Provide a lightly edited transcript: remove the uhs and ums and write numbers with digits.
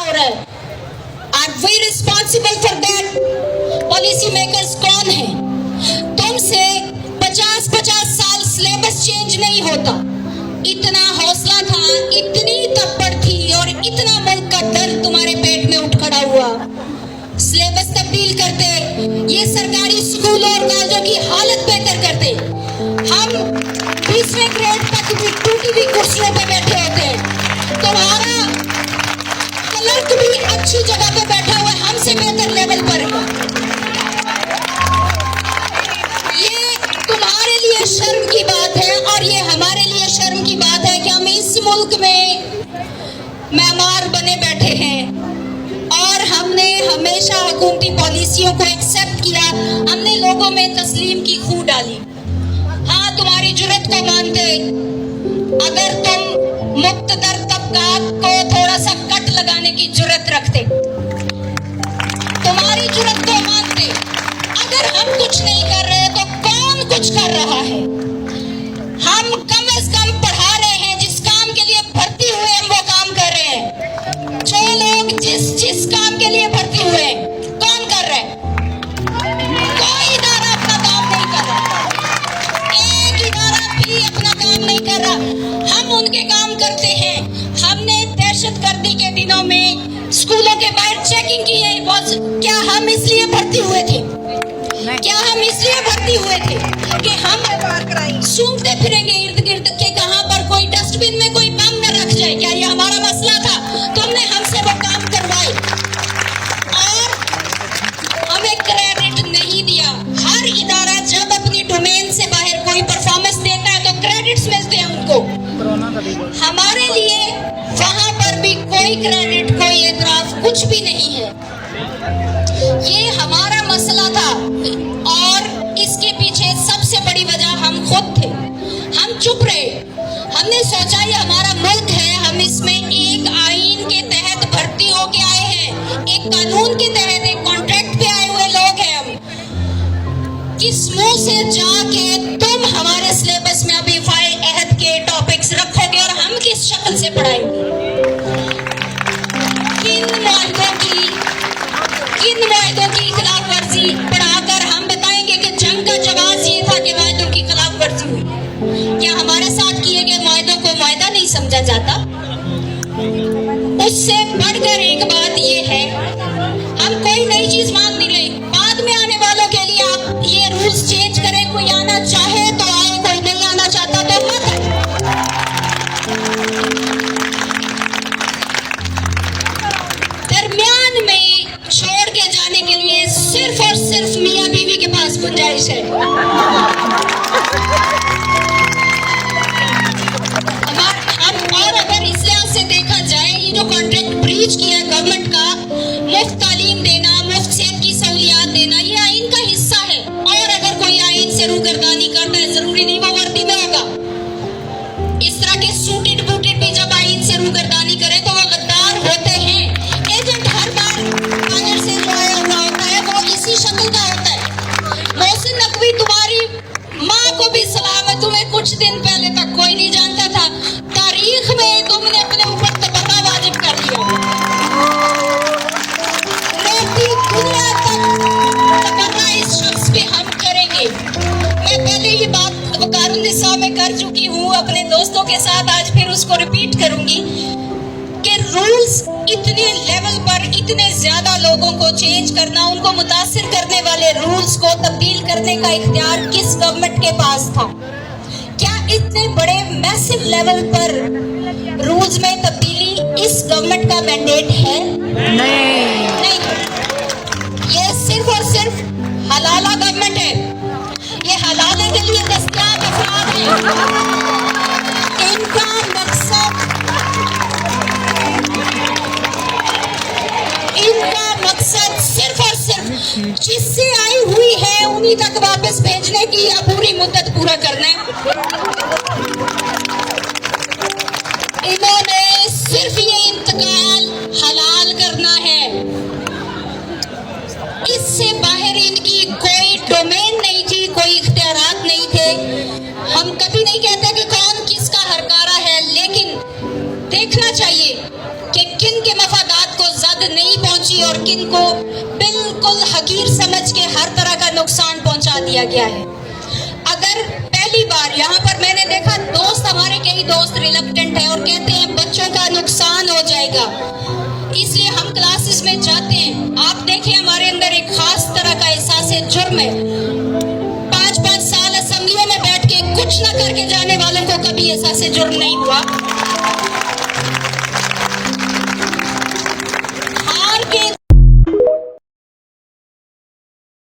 हो रहा है। Are we responsible for that? Policy makers कौन है? तुमसे 50-50 साल सिलेबस चेंज नहीं होता, इतना हौसला था, इतनी तब्बड़ थी और इतना मुल्क का दर्द तुम्हारे पेट में उठ खड़ा हुआ, सिलेबस तब्दील करते, ये सरकारी स्कूलों और कॉलेजों की हालत बेहतर करते। हम 20वें ग्रेड तक भी टूटी हुई कुर्सियों पे बैठे होते हैं, तुम्हारा क्लर्क भी अच्छी जगह पे बैठा हुआ है, हमसे बेहतर लेवल पर है। ये तुम्हारे लिए शर्म की बात है और ये हमारे लिए शर्म की बात है कि हम इस मुल्क में मेहमान बने बैठे हैं और हमने हमेशा हुकूमती पॉलिसियों को एक्सेप्ट किया, हमने लोगों में तस्लीम की खू डाली। हाँ, तुम्हारी जुर्रत को मानते, अगर तुम मुक्तदर तबकात को थोड़ा सा कट लगाने की जुर्रत रखते, तुम्हारी जुर्रत को मानते, अगर हम कुछ नहीं कर रहे तो कौन कुछ कर रहा है? हम कम से कम पढ़ा रहे हैं, जिस काम के लिए भर्ती हुए हम वो काम कर रहे हैं। जो लोग जिस काम के लिए भर्ती हुए कौन कर रहे हैं? कोई इदारा अपना काम नहीं कर रहा, एक इदारा भी अपना काम नहीं कर रहा। हम उनके काम करते हैं। हमने दहशतगर्दी के दिनों में स्कूलों के बाहर चेकिंग की है, क्या हम इसलिए भर्ती हुए थे? क्या हम इसलिए भर्ती हुए थे कि हम सूंघते फिरेंगे इर्द गिर्द के कहां पर कोई डस्टबिन में कोई बम न रख जाए? क्या ये हमारा मसला था? तुमने हमसे वो काम करवाए और हमें क्रेडिट नहीं दिया। हर इदारा जब अपनी डोमेन से बाहर कोई परफॉर्मेंस देता है तो क्रेडिट्स मिलते हैं उनको। हमारे लिए वहां पर भी कोई क्रेडिट, कोई एतराफ, कुछ भी नहीं है। ये हमारा मसला था और इसके पीछे सबसे बड़ी वजह हम खुद थे। हम चुप रहे, हमने सोचा ये हमारा मुल्क है, हम इसमें एक आईन के तहत भर्ती होके आए हैं, एक कानून के तहत, एक कॉन्ट्रैक्ट पे आए हुए लोग हैं हम। किस मुंह से जाके तुम हमारे सिलेबस में अभी फाइल अहद के टॉपिक्स रखोगे और हम किस शक्ल से पढ़ाएंगे? किन वायदों की खिलाफ वर्जी पढ़ाकर हम बताएंगे कि जंग का जवाब ये था कि वायदों की खिलाफ वर्जी हुई? क्या हमारे साथ किए गए वायदों को वायदा नहीं समझा जाता? उससे बढ़कर एक बात ये है, हम कोई नई चीज मांग नहीं रहे। बाद में आने वालों के लिए आप ये रूल्स चेंज करें, कोई आना चाहे तो आए, कोई नहीं आना चाहता तो मत आए। दरमियान में छोड़ के जाने के लिए सिर्फ और सिर्फ मियां बीवी के पास गुंजाइश है। और अगर इस लिहाज से देखा जाए, ये जो कॉन्ट्रैक्ट ब्रीच किया गवर्नमेंट का, मुफ्त तालीम देना, मुफ्त सेहत की सहूलियात देना, ये आइन का हिस्सा है। और अगर कोई आइन से रूगर्दानी करता है, जरूरी नहीं वो वर्दी में होगा। इस तरह के सूटेड बूटेड भी जब आइन से रूगर्दानी करे तो वो गद्दार होते हैं। एजेंट हर बार कांग्रेस से जो आया हुआ होता है वो इसी शक्ल का होता है। मोहसिन नकवी, तुम्हारी माँ को भी सलाम है, तुम्हें कुछ दिन पहले तक कोई नहीं जानता था, तारीख में तुमने अपने ऊपर तबर्रा वाजिब कर लिया। रोटी दुनिया तक तबर्रा इस शख्स पे हम करेंगे। मैं पहले ही बात वकारुन निसा में कर चुकी हूँ अपने दोस्तों के साथ, आज फिर उसको रिपीट करूंगी कि रूल्स इतने लेवल पर, इतने ज्यादा लोगों को चेंज करना, उनको मुतासिर करने वाले रूल्स को तब्दील करने का इख्तियार किस गवर्नमेंट के पास था? क्या इतने बड़े मैसिव लेवल पर रूल्स में तब्दीली इस गवर्नमेंट का मैंडेट है? नहीं। ये सिर्फ और सिर्फ हलाला गवर्नमेंट है, ये हलाले के लिए दस्तयाब अफराद हैं। इनका मकसद सिर्फ और सिर्फ जिससे आई हुई है उन्हीं तक वापस भेजने की या पूरी मुद्दत पूरा करना है। इन्होंने सिर्फ ये इंतकाल हलाल करना है, इससे बाहर इनकी कोई डोमेन नहीं थी, कोई इख्तियारात नहीं थे। हम कभी नहीं कहते कि कौन किसका हरकारा है, लेकिन देखना चाहिए कि किन के मफादात को मदद नहीं पहुंची और किन को बिल्कुल हकीर समझ के हर तरह का नुकसान पहुंचा दिया गया है। अगर पहली बार यहाँ पर मैंने देखा दोस्त, हमारे कई दोस्त रिलक्टेंट है और कहते हैं बच्चों का नुकसान हो जाएगा, इसलिए हम क्लासेस में जाते हैं। आप देखिए हमारे अंदर एक खास तरह का एहसास जुर्म है। 5-5 साल असेंबलियों में बैठ के कुछ न करके जाने वालों को कभी एहसास जुर्म नहीं हुआ।